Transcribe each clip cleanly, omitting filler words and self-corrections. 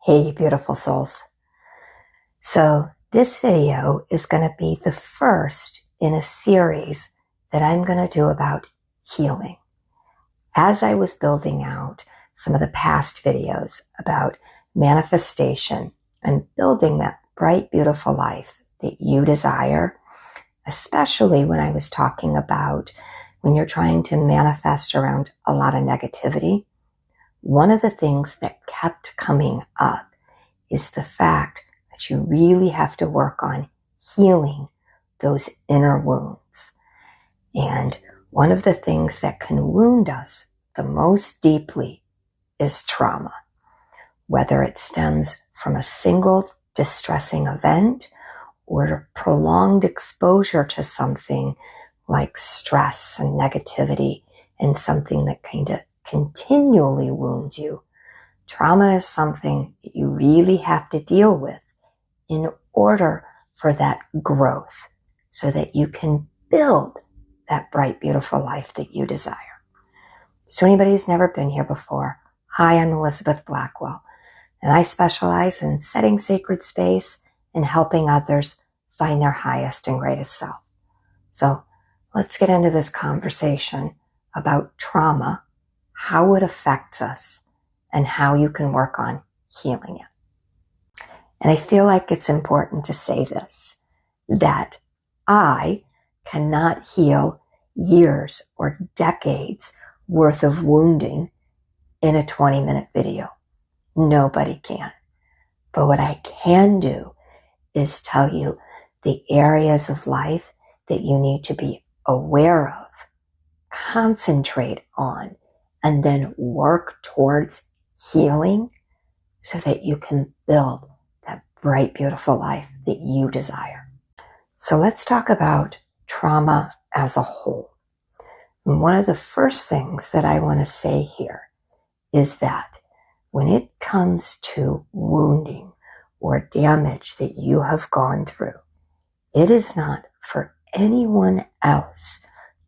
Hey, you beautiful souls. So this video is going to be the first in a series that I'm going to do about healing. As I was building out some of the past videos about manifestation and building that bright, beautiful life that you desire, especially when I was talking about when you're trying to manifest around a lot of negativity, one of the things that kept coming up is the fact that you really have to work on healing those inner wounds. And one of the things that can wound us the most deeply is trauma, whether it stems from a single distressing event or prolonged exposure to something like stress and negativity and something that kind of continually wounds you. Trauma is something that you really have to deal with in order for that growth so that you can build that bright, beautiful life that you desire. So anybody who's never been here before, hi, I'm Elizabeth Blackwell, and I specialize in setting sacred space and helping others find their highest and greatest self. So let's get into this conversation about trauma, how it affects us, and how you can work on healing it. And I feel like it's important to say this, that I cannot heal years or decades worth of wounding in a 20-minute video. Nobody can. But what I can do is tell you the areas of life that you need to be aware of, concentrate on, and then work towards healing so that you can build that bright, beautiful life that you desire. So let's talk about trauma as a whole. And one of the first things that I want to say here is that when it comes to wounding or damage that you have gone through, it is not for anyone else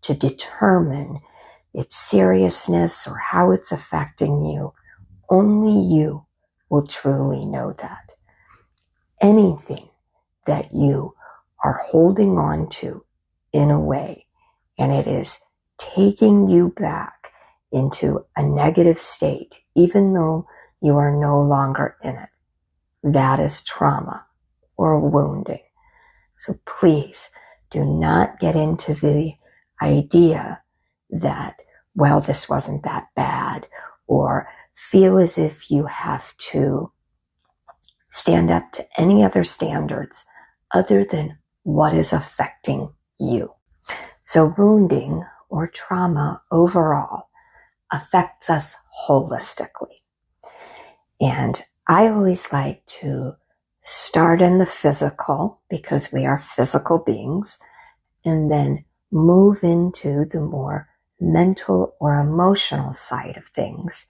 to determine its seriousness or how it's affecting you. Only you will truly know that. Anything that you are holding on to in a way, and it is taking you back into a negative state, even though you are no longer in it, that is trauma or wounding. So please do not get into the idea that, well, this wasn't that bad, or feel as if you have to stand up to any other standards other than what is affecting you. So wounding or trauma overall affects us holistically. And I always like to start in the physical because we are physical beings, and then move into the more mental or emotional side of things,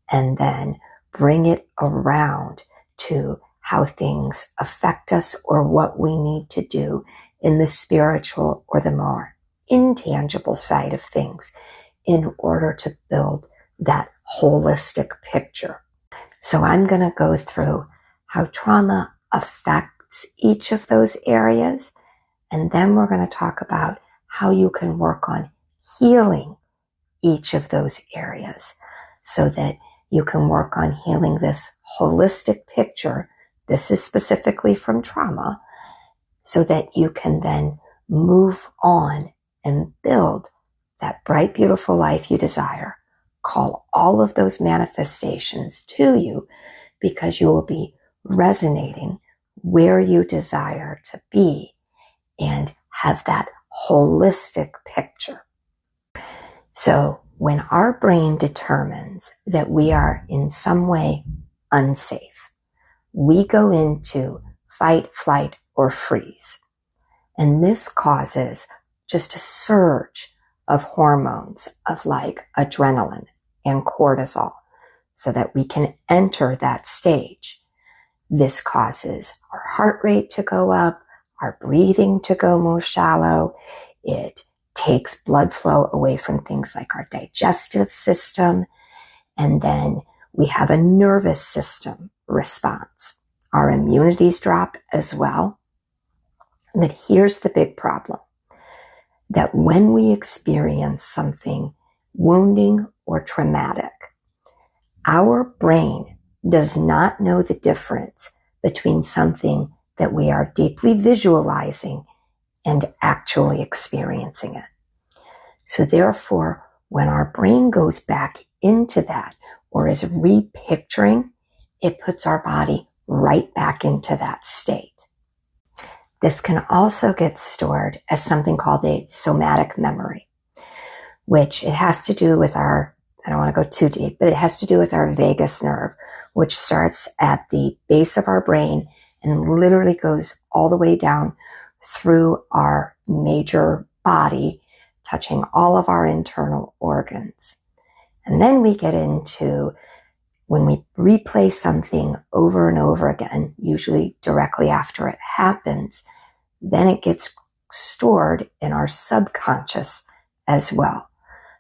and then bring it around to how things affect us or what we need to do in the spiritual or the more intangible side of things in order to build that holistic picture. So I'm going to go through how trauma affects each of those areas, and then we're going to talk about how you can work on healing each of those areas so that you can work on healing this holistic picture. This is specifically from trauma, so that you can then move on and build that bright, beautiful life you desire. Call all of those manifestations to you because you will be resonating where you desire to be and have that holistic picture. So when our brain determines that we are in some way unsafe, we go into fight, flight, or freeze. And this causes just a surge of hormones of like adrenaline and cortisol so that we can enter that stage. This causes our heart rate to go up, our breathing to go more shallow. It takes blood flow away from things like our digestive system. And then We have a nervous system response. Our immunities drop as well. But here's the big problem, that when we experience something wounding or traumatic, our brain does not know the difference between something that we are deeply visualizing and actually experiencing it. So therefore, when our brain goes back into that or is repicturing, it puts our body right back into that state. This can also get stored as something called a somatic memory, which it has to do with our, I don't want to go too deep, but it has to do with our vagus nerve, which starts at the base of our brain and literally goes all the way down through our major body, touching all of our internal organs. And then we get into when we replay something over and over again, usually directly after it happens, then it gets stored in our subconscious as well.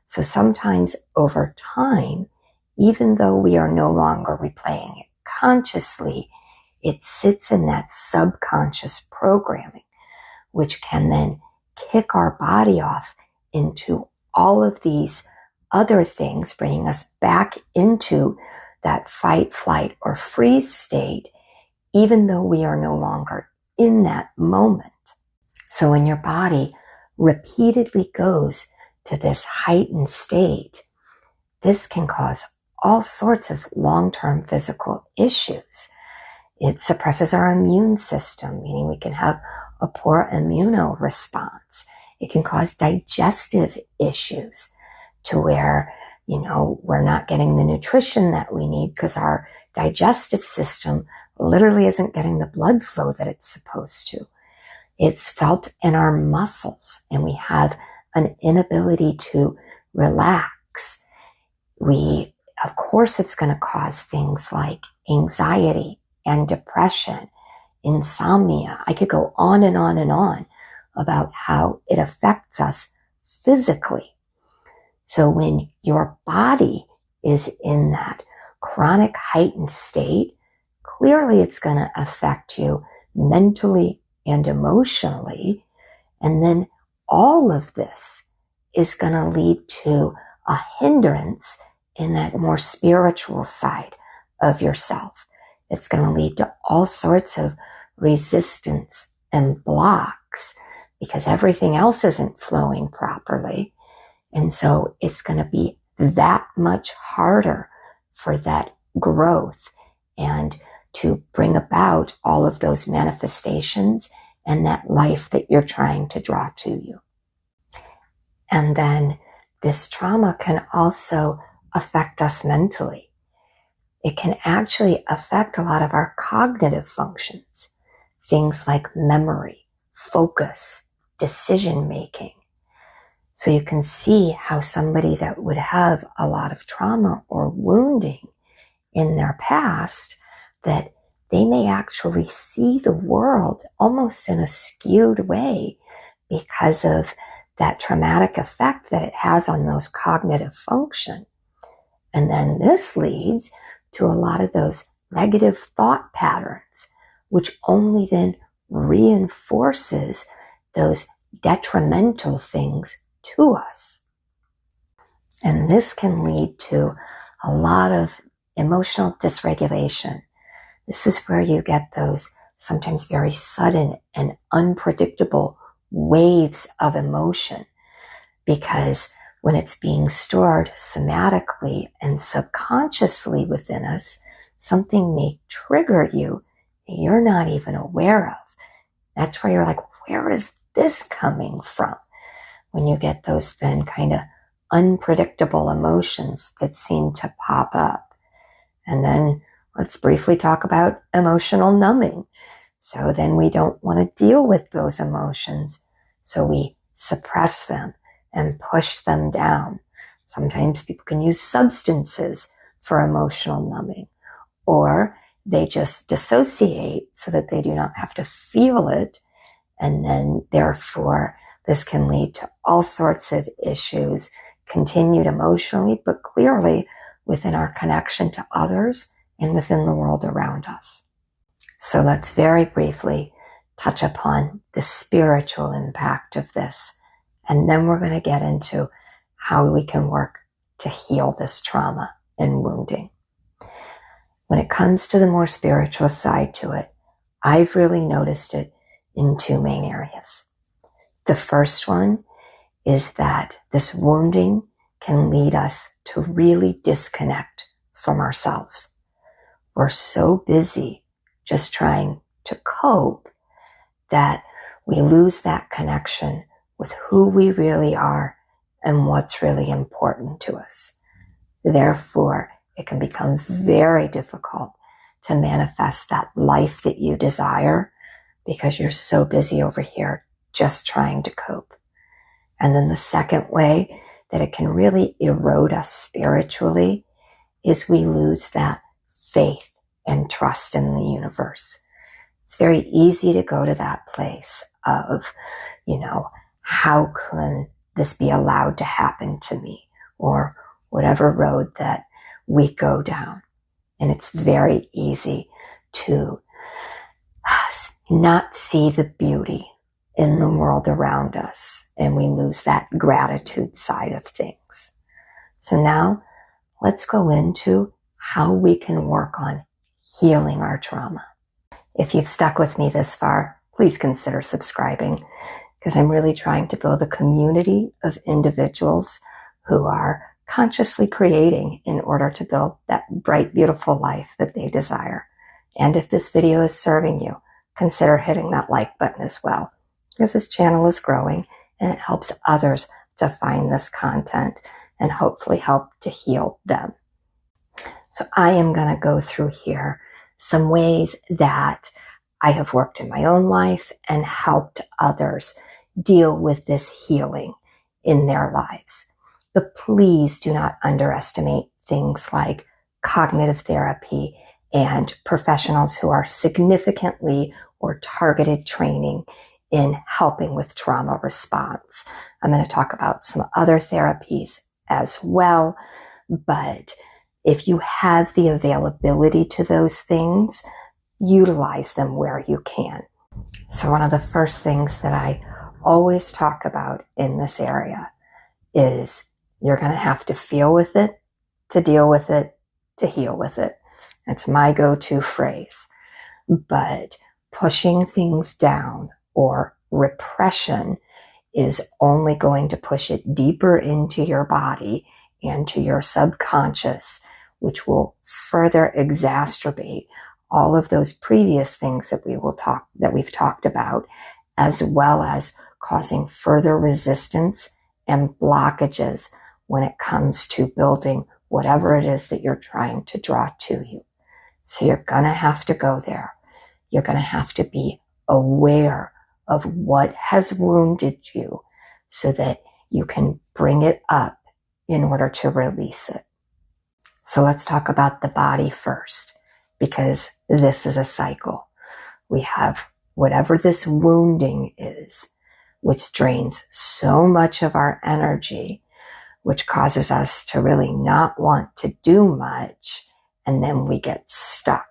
So sometimes over time, even though we are no longer replaying it consciously, it sits in that subconscious programming, which can then kick our body off into all of these other things, bringing us back into that fight, flight, or freeze state, even though we are no longer in that moment. So when your body repeatedly goes to this heightened state, this can cause all sorts of long-term physical issues. It suppresses our immune system, meaning we can have a poor immunoresponse. It can cause digestive issues to where, we're not getting the nutrition that we need because our digestive system literally isn't getting the blood flow that it's supposed to. It's felt in our muscles, and we have an inability to relax. Of course, it's going to cause things like anxiety and depression, insomnia. I could go on and on and on about how it affects us physically. So when your body is in that chronic heightened state, clearly it's going to affect you mentally and emotionally. And then all of this is going to lead to a hindrance in that more spiritual side of yourself. It's going to lead to all sorts of resistance and blocks because everything else isn't flowing properly. And so it's going to be that much harder for that growth and to bring about all of those manifestations and that life that you're trying to draw to you. And then this trauma can also affect us mentally. It can actually affect a lot of our cognitive functions, things like memory, focus, decision making. So you can see how somebody that would have a lot of trauma or wounding in their past, that they may actually see the world almost in a skewed way because of that traumatic effect that it has on those cognitive function. And then this leads to a lot of those negative thought patterns, which only then reinforces those detrimental things to us. And this can lead to a lot of emotional dysregulation. This is where you get those sometimes very sudden and unpredictable waves of emotion, because when it's being stored somatically and subconsciously within us, something may trigger you that you're not even aware of. That's where you're like, where is this coming from? When you get those then kind of unpredictable emotions that seem to pop up. And then let's briefly talk about emotional numbing. So then we don't want to deal with those emotions. So we suppress them and push them down. Sometimes people can use substances for emotional numbing, or they just dissociate so that they do not have to feel it. And then therefore, this can lead to all sorts of issues, continued emotionally, but clearly within our connection to others and within the world around us. So let's very briefly touch upon the spiritual impact of this. And then we're going to get into how we can work to heal this trauma and wounding. When it comes to the more spiritual side to it, I've really noticed it in two main areas. The first one is that this wounding can lead us to really disconnect from ourselves. We're so busy just trying to cope that we lose that connection with who we really are and what's really important to us. Therefore, it can become very difficult to manifest that life that you desire because you're so busy over here just trying to cope. And then the second way that it can really erode us spiritually is we lose that faith and trust in the universe. It's very easy to go to that place of, how can this be allowed to happen to me? Or whatever road that we go down. And it's very easy to not see the beauty in the world around us. And we lose that gratitude side of things. So now let's go into how we can work on healing our trauma. If you've stuck with me this far, please consider subscribing, because I'm really trying to build a community of individuals who are consciously creating in order to build that bright, beautiful life that they desire. And if this video is serving you, consider hitting that like button as well, because this channel is growing and it helps others to find this content and hopefully help to heal them. So I am going to go through here some ways that I have worked in my own life and helped others deal with this healing in their lives. But please do not underestimate things like cognitive therapy and professionals who are significantly or targeted training in helping with trauma response. I'm going to talk about some other therapies as well, but if you have the availability to those things, utilize them where you can. So one of the first things that I always talk about in this area is you're going to have to feel with it, to deal with it, to heal with it. That's my go-to phrase. But pushing things down or repression is only going to push it deeper into your body and to your subconscious, which will further exacerbate all of those previous things that we've talked about, as well as causing further resistance and blockages when it comes to building whatever it is that you're trying to draw to you. So you're going to have to go there. You're going to have to be aware of what has wounded you so that you can bring it up in order to release it. So let's talk about the body first, because this is a cycle. We have whatever this wounding is, which drains so much of our energy, which causes us to really not want to do much, and then we get stuck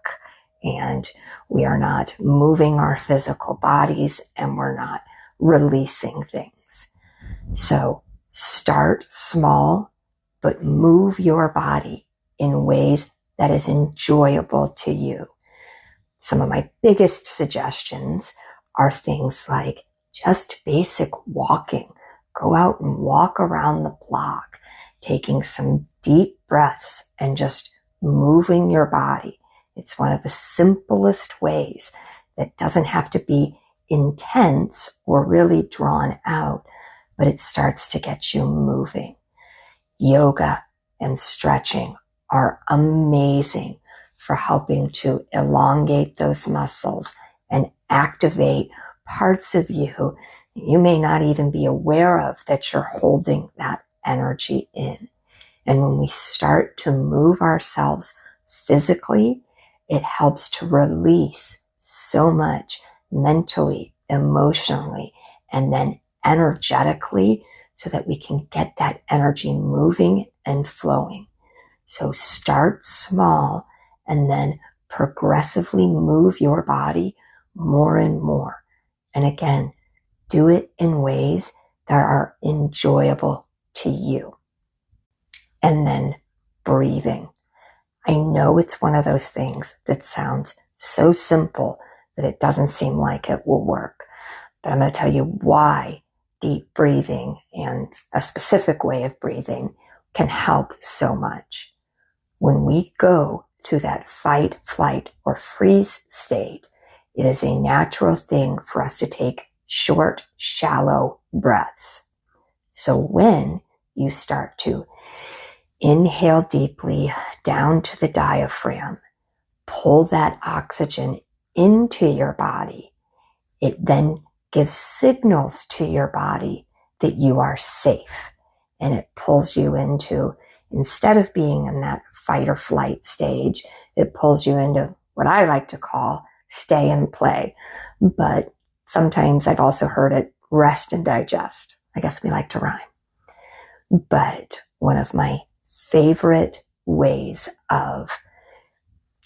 and we are not moving our physical bodies and we're not releasing things. So start small, but move your body in ways that is enjoyable to you. Some of my biggest suggestions are things like just basic walking. Go out and walk around the block, taking some deep breaths and just moving your body. It's one of the simplest ways that doesn't have to be intense or really drawn out, but it starts to get you moving. Yoga and stretching are amazing for helping to elongate those muscles and activate parts of you you may not even be aware of that you're holding that energy in. And when we start to move ourselves physically, it helps to release so much mentally, emotionally, and then energetically so that we can get that energy moving and flowing. So start small and then progressively move your body more and more. And again, do it in ways that are enjoyable to you. And then breathing. I know it's one of those things that sounds so simple that it doesn't seem like it will work. But I'm going to tell you why deep breathing and a specific way of breathing can help so much. When we go to that fight, flight, or freeze state, it is a natural thing for us to take short, shallow breaths. So when you start to inhale deeply down to the diaphragm, pull that oxygen into your body, it then gives signals to your body that you are safe. And it pulls you into, instead of being in that fight or flight stage, it pulls you into what I like to call stay and play. But sometimes I've also heard it rest and digest. I guess we like to rhyme. But one of my favorite ways of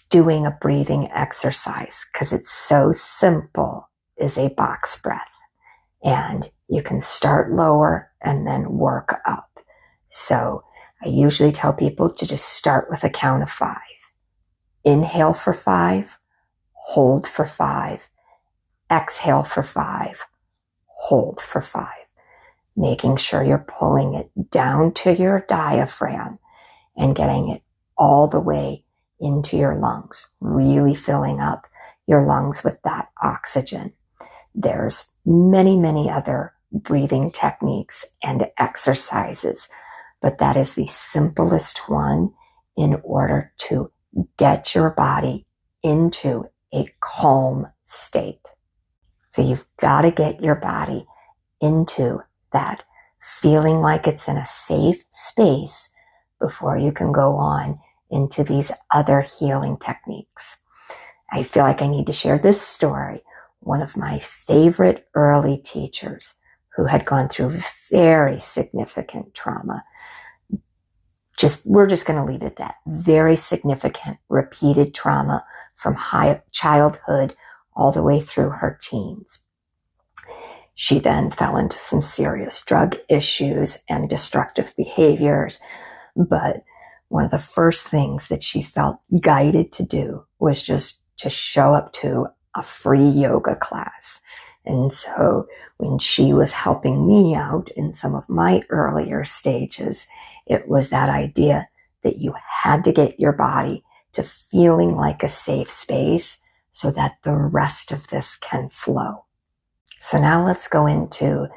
doing a breathing exercise, because it's so simple, is a box breath. And you can start lower and then work up. So I usually tell people to just start with a count of 5. Inhale for 5, hold for 5, exhale for 5, hold for 5. Making sure you're pulling it down to your diaphragm and getting it all the way into your lungs, really filling up your lungs with that oxygen. There's many, many other breathing techniques and exercises, but that is the simplest one in order to get your body into a calm state. So you've got to get your body into that feeling like it's in a safe space before you can go on into these other healing techniques. I feel like I need to share this story. One of my favorite early teachers who had gone through very significant trauma. We're just going to leave it at that. Very significant repeated trauma from childhood all the way through her teens. She then fell into some serious drug issues and destructive behaviors. But one of the first things that she felt guided to do was just to show up to a free yoga class. And so when she was helping me out in some of my earlier stages, it was that idea that you had to get your body to feeling like a safe space so that the rest of this can flow. So now let's go into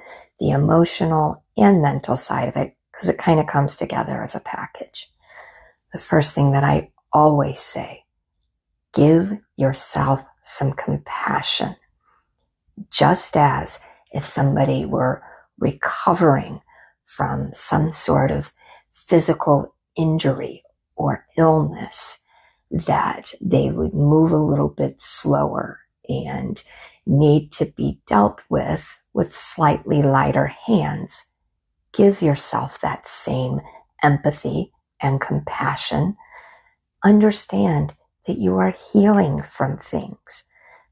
the emotional and mental side of it, because it kind of comes together as a package. The first thing that I always say, give yourself some compassion. Just as if somebody were recovering from some sort of physical injury or illness, that they would move a little bit slower and need to be dealt with slightly lighter hands. Give yourself that same empathy and compassion. Understand that you are healing from things,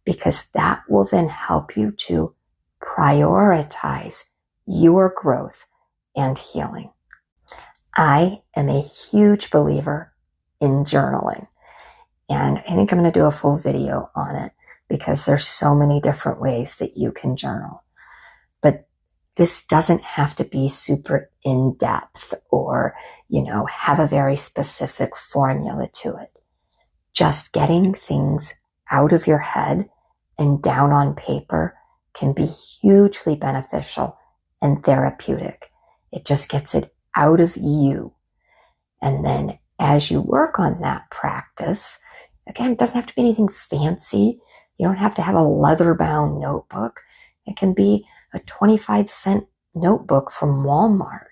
because that will then help you to prioritize your growth and healing. I am a huge believer in journaling, and I think I'm going to do a full video on it because there's so many different ways that you can journal. But this doesn't have to be super in-depth or, have a very specific formula to it. Just getting things out of your head and down on paper can be hugely beneficial and therapeutic. It just gets it out of you. And then as you work on that practice, again, it doesn't have to be anything fancy. You don't have to have a leather-bound notebook. It can be a 25-cent notebook from Walmart.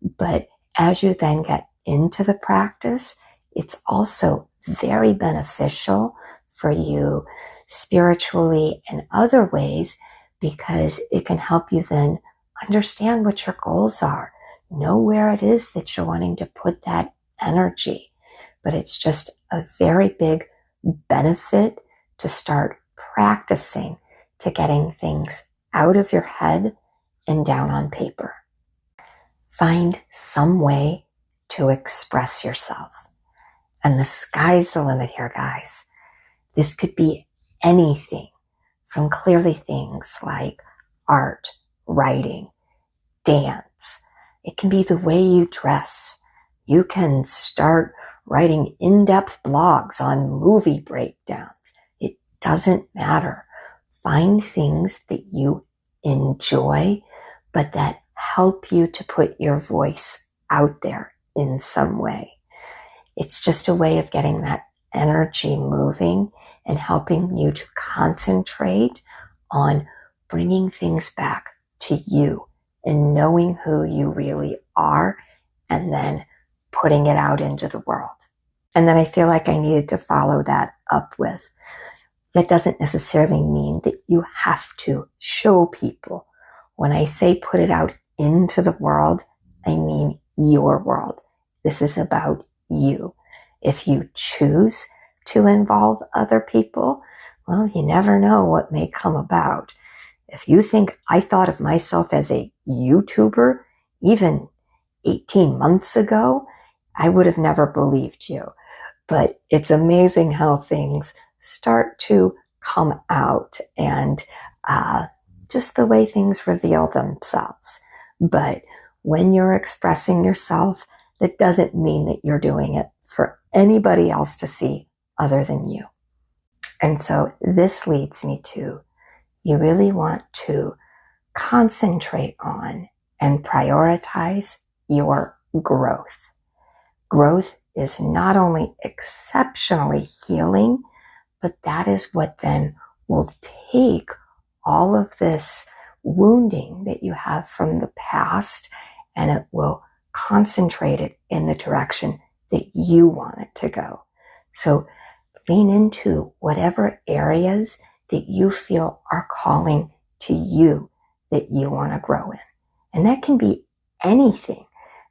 But as you then get into the practice, it's also very beneficial for you spiritually and other ways, because it can help you then understand what your goals are, know where it is that you're wanting to put that energy, but it's just a very big benefit to start practicing to getting things out of your head and down on paper. Find some way to express yourself. And the sky's the limit here, guys. This could be anything from clearly things like art, writing, dance. It can be the way you dress. You can start writing in-depth blogs on movie breakdowns. It doesn't matter. Find things that you enjoy, but that help you to put your voice out there in some way. It's just a way of getting that energy moving and helping you to concentrate on bringing things back to you and knowing who you really are and then putting it out into the world. And then I feel like I needed to follow that up with, that doesn't necessarily mean that you have to show people. When I say put it out into the world, I mean your world. This is about you. If you choose to involve other people, well, you never know what may come about. If you think I thought of myself as a YouTuber even 18 months ago, I would have never believed you. But it's amazing how things start to come out and just the way things reveal themselves. But when you're expressing yourself, that doesn't mean that you're doing it for anybody else to see other than you. And so this leads me to, you really want to concentrate on and prioritize your growth. Growth is not only exceptionally healing, but that is what then will take all of this wounding that you have from the past, and it will concentrate it in the direction that you want it to go. So lean into whatever areas that you feel are calling to you that you want to grow in. And that can be anything.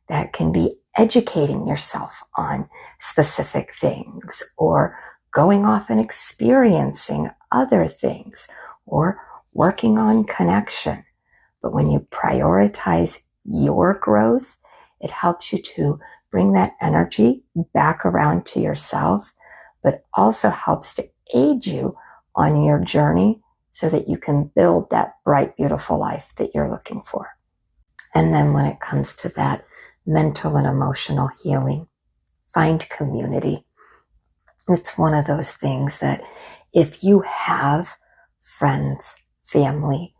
That can be educating yourself on specific things, or going off and experiencing other things, or working on connection. But when you prioritize your growth, it helps you to bring that energy back around to yourself, but also helps to aid you on your journey so that you can build that bright, beautiful life that you're looking for. And then when it comes to that mental and emotional healing, find community. It's one of those things that if you have friends, family,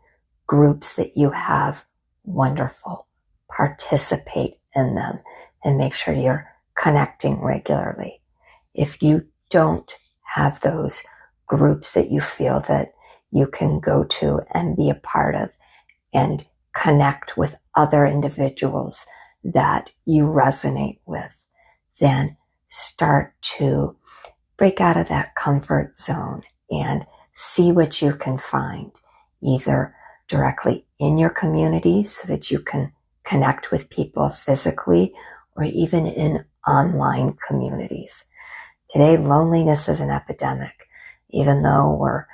groups that you have, wonderful. Participate in them and make sure you're connecting regularly. If you don't have those groups that you feel that you can go to and be a part of and connect with other individuals that you resonate with, then start to break out of that comfort zone and see what you can find, either directly in your community so that you can connect with people physically, or even in online communities. Today, loneliness is an epidemic. Even though we're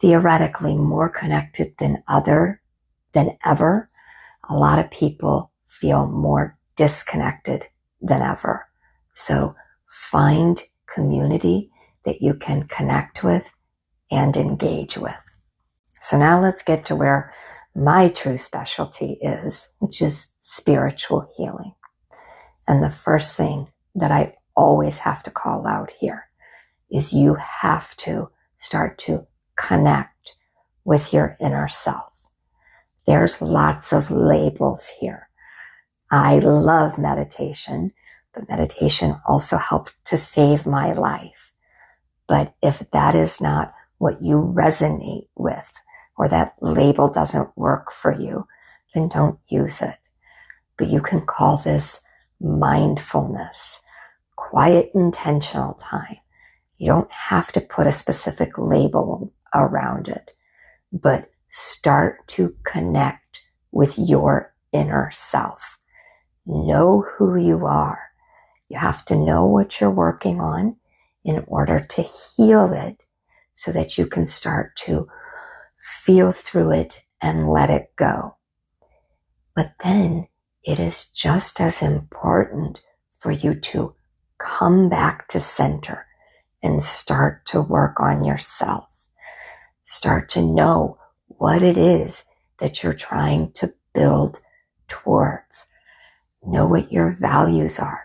theoretically more connected than ever, a lot of people feel more disconnected than ever. So find community that you can connect with and engage with. So now let's get to where my true specialty is, which is spiritual healing. And the first thing that I always have to call out here is you have to start to connect with your inner self. There's lots of labels here. I love meditation, but meditation also helped to save my life. But if that is not what you resonate with, or that label doesn't work for you, then don't use it. But you can call this mindfulness, quiet, intentional time. You don't have to put a specific label around it, but start to connect with your inner self. Know who you are. You have to know what you're working on in order to heal it so that you can start to feel through it and let it go. But then it is just as important for you to come back to center and start to work on yourself. Start to know what it is that you're trying to build towards. Know what your values are.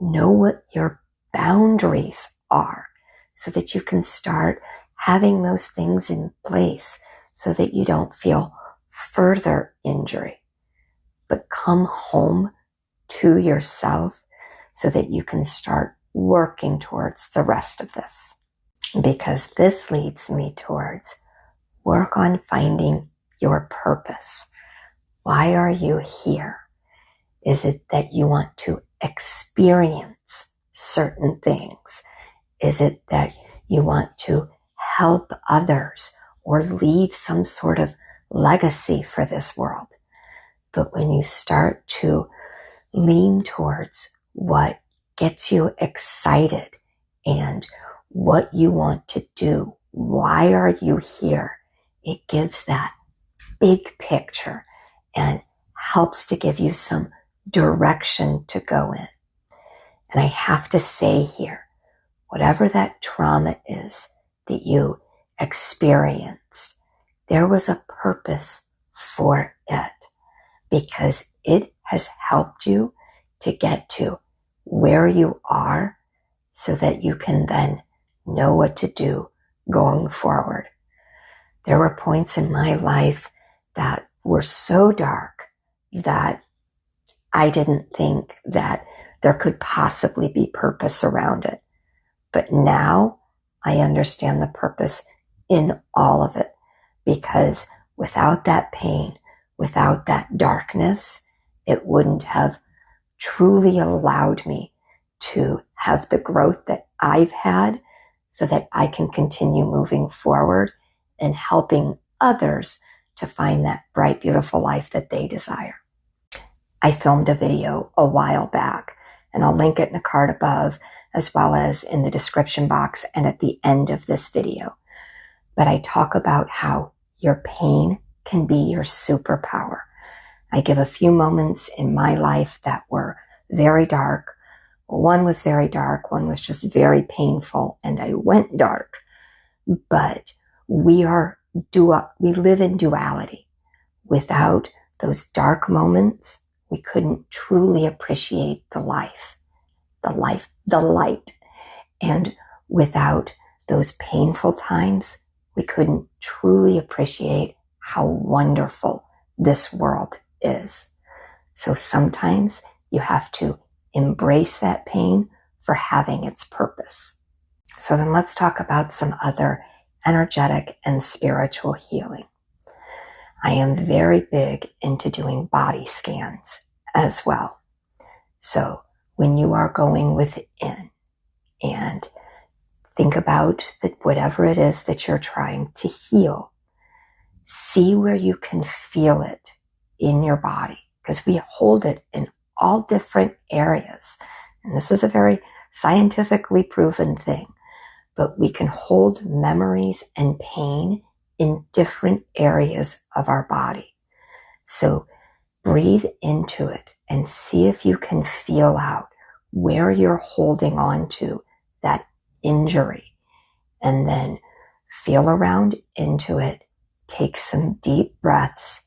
Know what your boundaries are so that you can start having those things in place so that you don't feel further injury. But come home to yourself so that you can start working towards the rest of this. Because this leads me towards work on finding your purpose. Why are you here? Is it that you want to experience certain things? Is it that you want to help others or leave some sort of legacy for this world? But when you start to lean towards what gets you excited and what you want to do, why are you here? It gives that big picture and helps to give you some direction to go in. And I have to say here, whatever that trauma is that you experienced, there was a purpose for it because it has helped you to get to where you are so that you can then know what to do going forward. There were points in my life that were so dark that I didn't think that there could possibly be purpose around it. But now I understand the purpose in all of it, because without that pain, without that darkness, it wouldn't have truly allowed me to have the growth that I've had so that I can continue moving forward and helping others to find that bright, beautiful life that they desire. I filmed a video a while back, and I'll link it in a card above, as well as in the description box and at the end of this video. But I talk about how your pain can be your superpower. I give a few moments in my life that were very dark. One was very dark, one was just very painful, and I went dark. But we live in duality. Without those dark moments, we couldn't truly appreciate the light. And without those painful times, we couldn't truly appreciate how wonderful this world is. So sometimes you have to embrace that pain for having its purpose. So then let's talk about some other energetic and spiritual healing. I am very big into doing body scans as well. So when you are going within and think about whatever it is that you're trying to heal, see where you can feel it in your body, because we hold it in all different areas. And this is a very scientifically proven thing, but we can hold memories and pain in different areas of our body. So breathe into it and see if you can feel out where you're holding on to that injury, and then feel around into it. Take some deep breaths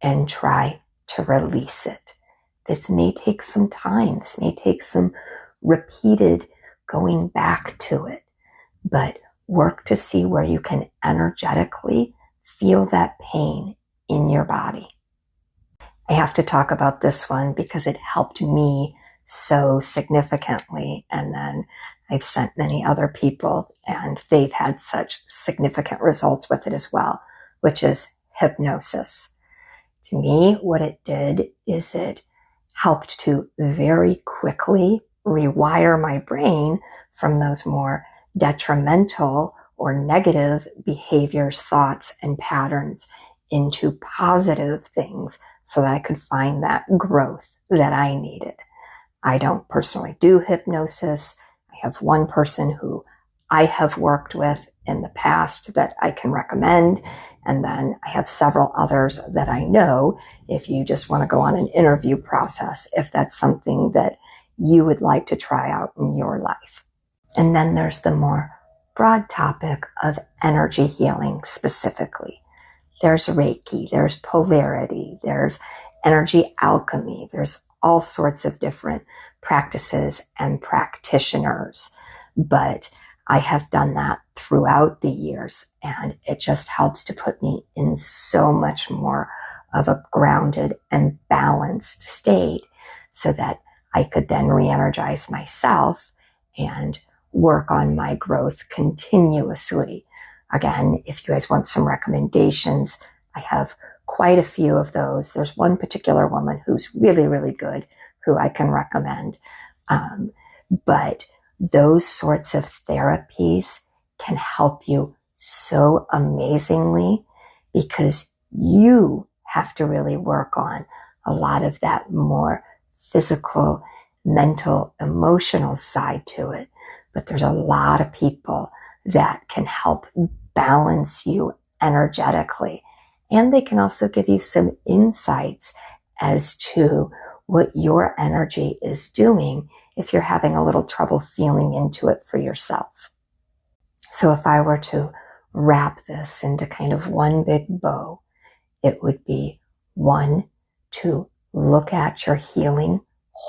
and try to release it. This may take some time. This may take some repeated going back to it, but work to see where you can energetically feel that pain in your body. I have to talk about this one because it helped me so significantly, and then I've sent many other people and they've had such significant results with it as well, which is hypnosis. To me, what it did is it helped to very quickly rewire my brain from those more detrimental or negative behaviors, thoughts, and patterns into positive things so that I could find that growth that I needed. I don't personally do hypnosis. I have one person who I have worked with in the past that I can recommend. And then I have several others that I know if you just want to go on an interview process, if that's something that you would like to try out in your life. And then there's the more broad topic of energy healing specifically. There's Reiki, there's polarity, there's energy alchemy, there's all sorts of different practices and practitioners. But I have done that throughout the years, and it just helps to put me in so much more of a grounded and balanced state so that I could then re-energize myself and work on my growth continuously. Again, if you guys want some recommendations, I have quite a few of those. There's one particular woman who's really, really good who I can recommend. But those sorts of therapies can help you so amazingly because you have to really work on a lot of that more physical, mental, emotional side to it. But there's a lot of people that can help balance you energetically. And they can also give you some insights as to what your energy is doing if you're having a little trouble feeling into it for yourself. So if I were to wrap this into kind of one big bow, it would be one, to look at your healing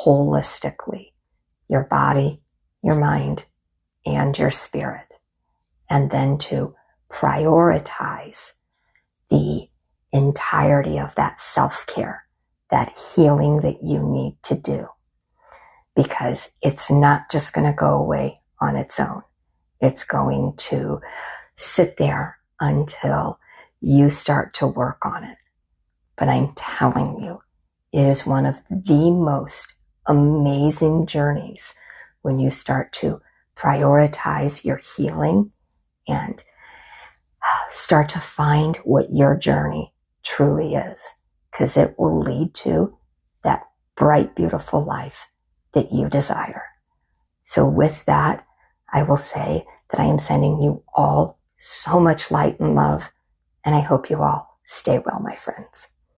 holistically, your body, your mind, and your spirit. And then to prioritize the entirety of that self-care, that healing that you need to do. Because it's not just going to go away on its own. It's going to sit there until you start to work on it. But I'm telling you, it is one of the most amazing journeys when you start to prioritize your healing and start to find what your journey truly is, because it will lead to that bright, beautiful life that you desire. So with that, I will say that I am sending you all so much light and love, and I hope you all stay well, my friends.